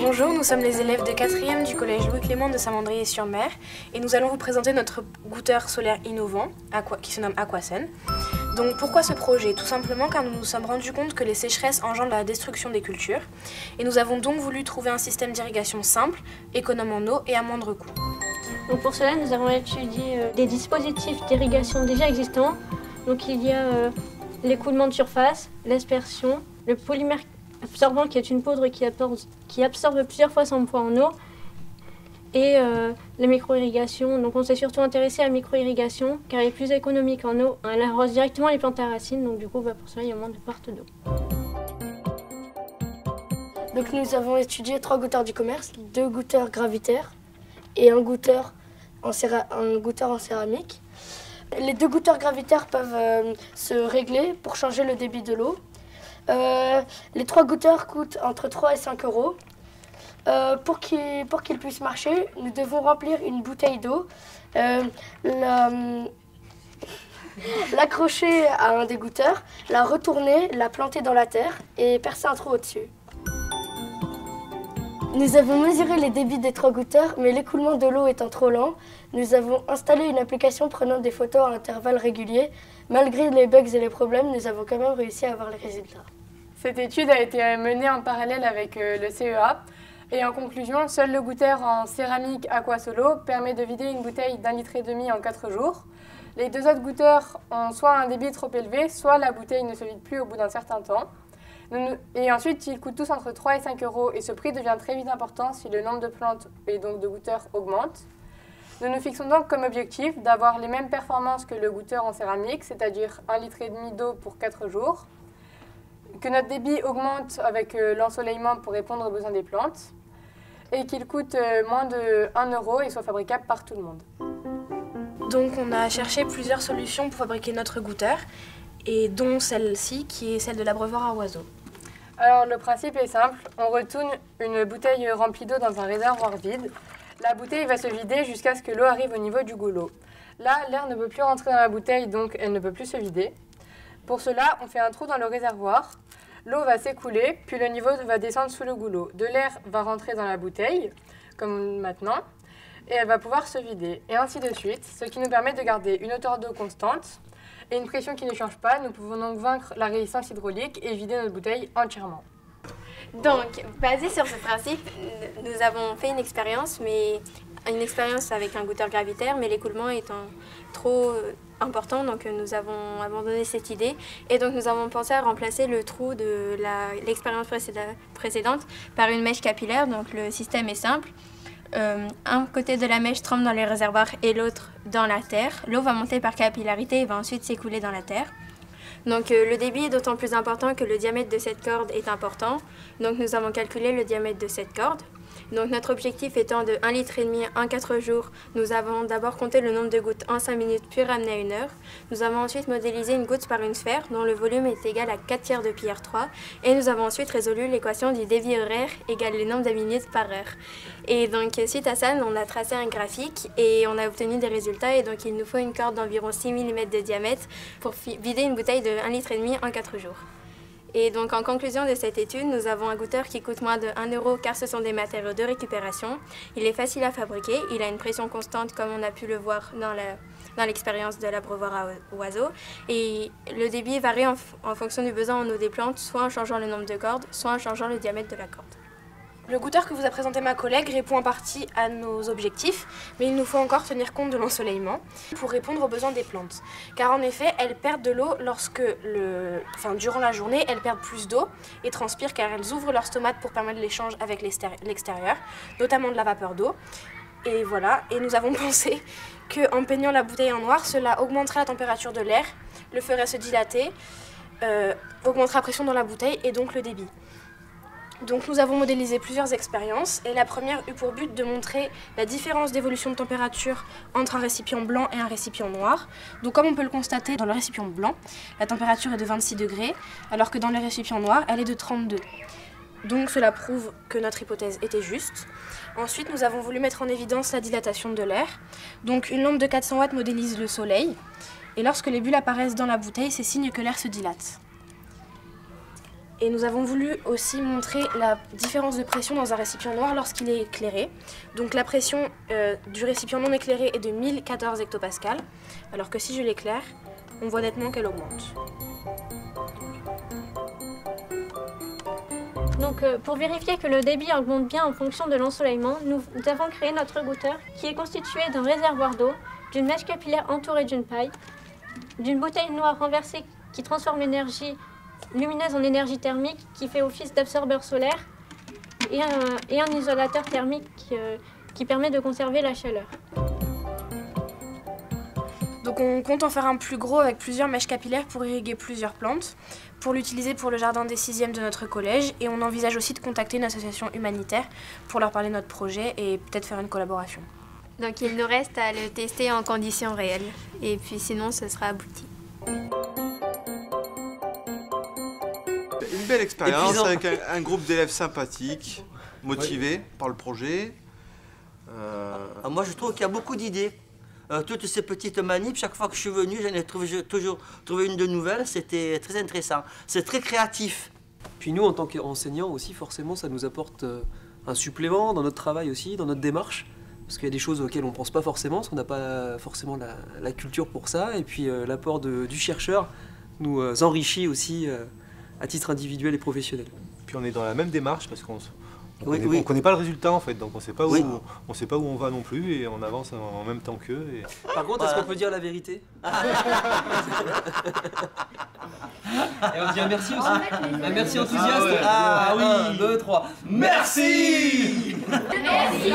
Bonjour, nous sommes les élèves de 4e du collège Louis-Clément de Saint-Mandrier-sur-Mer et nous allons vous présenter notre goûteur solaire innovant qui se nomme Aquasen. Donc pourquoi ce projet? Tout simplement car nous nous sommes rendus compte que les sécheresses engendrent la destruction des cultures et nous avons donc voulu trouver un système d'irrigation simple, économe en eau et à moindre coût. Donc pour cela, nous avons étudié des dispositifs d'irrigation déjà existants. Donc il y a l'écoulement de surface, l'aspersion, le polymère absorbant qui est une poudre qui absorbe plusieurs fois son poids en eau et la micro-irrigation. Donc on s'est surtout intéressé à la micro-irrigation car elle est plus économique en eau. Elle arrose directement les plantes à racines, donc du coup pour cela il y a moins de pertes d'eau. Donc nous avons étudié 3 goûteurs du commerce, 2 goûteurs gravitaires et un goûteur en céramique. Les 2 goûteurs gravitaires peuvent se régler pour changer le débit de l'eau. Les 3 goûteurs coûtent entre 3 et 5 euros. Pour qu'ils puissent marcher, nous devons remplir une bouteille d'eau, l'accrocher à un des goûteurs, la retourner, la planter dans la terre et percer un trou au-dessus. Nous avons mesuré les débits des 3 goûteurs, mais l'écoulement de l'eau étant trop lent, nous avons installé une application prenant des photos à intervalles réguliers. Malgré les bugs et les problèmes, nous avons quand même réussi à avoir les résultats. Cette étude a été menée en parallèle avec le CEA. Et en conclusion, seul le goûteur en céramique Aquasolo permet de vider une bouteille d'1,5 litre en 4 jours. Les 2 autres goûteurs ont soit un débit trop élevé, soit la bouteille ne se vide plus au bout d'un certain temps. Et ensuite, ils coûtent tous entre 3 et 5 euros et ce prix devient très vite important si le nombre de plantes et donc de goûteurs augmente. Nous nous fixons donc comme objectif d'avoir les mêmes performances que le goûteur en céramique, c'est-à-dire 1,5 litre d'eau pour 4 jours, que notre débit augmente avec l'ensoleillement pour répondre aux besoins des plantes, et qu'il coûte moins de 1 euro et soit fabricable par tout le monde. Donc on a cherché plusieurs solutions pour fabriquer notre goûteur, et dont celle-ci qui est celle de l'abreuvoir à oiseaux. Alors le principe est simple, on retourne une bouteille remplie d'eau dans un réservoir vide. La bouteille va se vider jusqu'à ce que l'eau arrive au niveau du goulot. Là, l'air ne peut plus rentrer dans la bouteille, donc elle ne peut plus se vider. Pour cela, on fait un trou dans le réservoir. L'eau va s'écouler, puis le niveau va descendre sous le goulot. De l'air va rentrer dans la bouteille, comme maintenant, et elle va pouvoir se vider, et ainsi de suite, ce qui nous permet de garder une hauteur d'eau constante et une pression qui ne change pas. Nous pouvons donc vaincre la résistance hydraulique et vider notre bouteille entièrement. Donc, basé sur ce principe, nous avons fait une expérience avec un goûteur gravitaire, mais l'écoulement étant trop important, donc nous avons abandonné cette idée et donc nous avons pensé à remplacer le trou de l'expérience précédente par une mèche capillaire. Donc le système est simple. Un côté de la mèche trempe dans les réservoirs et l'autre dans la terre. L'eau va monter par capillarité et va ensuite s'écouler dans la terre. Donc le débit est d'autant plus important que le diamètre de cette corde est important. Donc nous avons calculé le diamètre de cette corde. Donc notre objectif étant de 1,5 litre en 4 jours, nous avons d'abord compté le nombre de gouttes en 5 minutes puis ramené à 1 heure. Nous avons ensuite modélisé une goutte par une sphère dont le volume est égal à 4/3 de pi r3 et nous avons ensuite résolu l'équation du débit horaire égale le nombre de minutes par heure. Et donc suite à ça, on a tracé un graphique et on a obtenu des résultats et donc il nous faut une corde d'environ 6 mm de diamètre pour vider une bouteille de 1,5 litre en 4 jours. Et donc en conclusion de cette étude, nous avons un goûteur qui coûte moins de 1 euro car ce sont des matériaux de récupération. Il est facile à fabriquer, il a une pression constante comme on a pu le voir dans l'expérience de l'abreuvoir à oiseaux. Et le débit varie en fonction du besoin en eau des plantes, soit en changeant le nombre de cordes, soit en changeant le diamètre de la corde. Le goûteur que vous a présenté ma collègue répond en partie à nos objectifs, mais il nous faut encore tenir compte de l'ensoleillement pour répondre aux besoins des plantes. Car en effet, elles perdent de l'eau durant la journée, elles perdent plus d'eau et transpirent car elles ouvrent leur stomate pour permettre l'échange avec l'extérieur, notamment de la vapeur d'eau. Et voilà, et nous avons pensé qu'en peignant la bouteille en noir, cela augmenterait la température de l'air, le ferait se dilater, augmenterait la pression dans la bouteille et donc le débit. Donc nous avons modélisé plusieurs expériences et la première eut pour but de montrer la différence d'évolution de température entre un récipient blanc et un récipient noir. Donc comme on peut le constater dans le récipient blanc, la température est de 26 degrés alors que dans le récipient noir, elle est de 32. Donc cela prouve que notre hypothèse était juste. Ensuite, nous avons voulu mettre en évidence la dilatation de l'air. Donc une lampe de 400 watts modélise le soleil et lorsque les bulles apparaissent dans la bouteille, c'est signe que l'air se dilate. Et nous avons voulu aussi montrer la différence de pression dans un récipient noir lorsqu'il est éclairé. Donc la pression du récipient non éclairé est de 1014 hectopascales, alors que si je l'éclaire, on voit nettement qu'elle augmente. Donc pour vérifier que le débit augmente bien en fonction de l'ensoleillement, nous avons créé notre goûteur qui est constitué d'un réservoir d'eau, d'une mèche capillaire entourée d'une paille, d'une bouteille noire renversée qui transforme l'énergie lumineuse en énergie thermique qui fait office d'absorbeur solaire et un isolateur thermique qui permet de conserver la chaleur. Donc on compte en faire un plus gros avec plusieurs mèches capillaires pour irriguer plusieurs plantes, pour l'utiliser pour le jardin des 6e de notre collège, et on envisage aussi de contacter une association humanitaire pour leur parler de notre projet et peut-être faire une collaboration. Donc il nous reste à le tester en conditions réelles et puis sinon ce sera abouti. Une belle expérience avec un groupe d'élèves sympathiques, motivés par le projet. Moi je trouve qu'il y a beaucoup d'idées. Toutes ces petites manips, chaque fois que je suis venu, j'en ai toujours trouvé une de nouvelle, c'était très intéressant. C'est très créatif. Puis nous, en tant qu'enseignants aussi, forcément, ça nous apporte un supplément dans notre travail aussi, dans notre démarche. Parce qu'il y a des choses auxquelles on ne pense pas forcément, parce qu'on n'a pas forcément la culture pour ça. Et puis l'apport du chercheur nous enrichit aussi à titre individuel et professionnel. Puis on est dans la même démarche parce qu'on Oui. On connaît pas le résultat en fait, donc on sait pas où, Oui. on sait pas où on va non plus et on avance en même temps qu'eux. Et... Par contre, est-ce qu'on peut dire la vérité? Et on dit un merci aussi. Un merci enthousiaste. Ah oui. 1, 2, 3. Merci. Merci.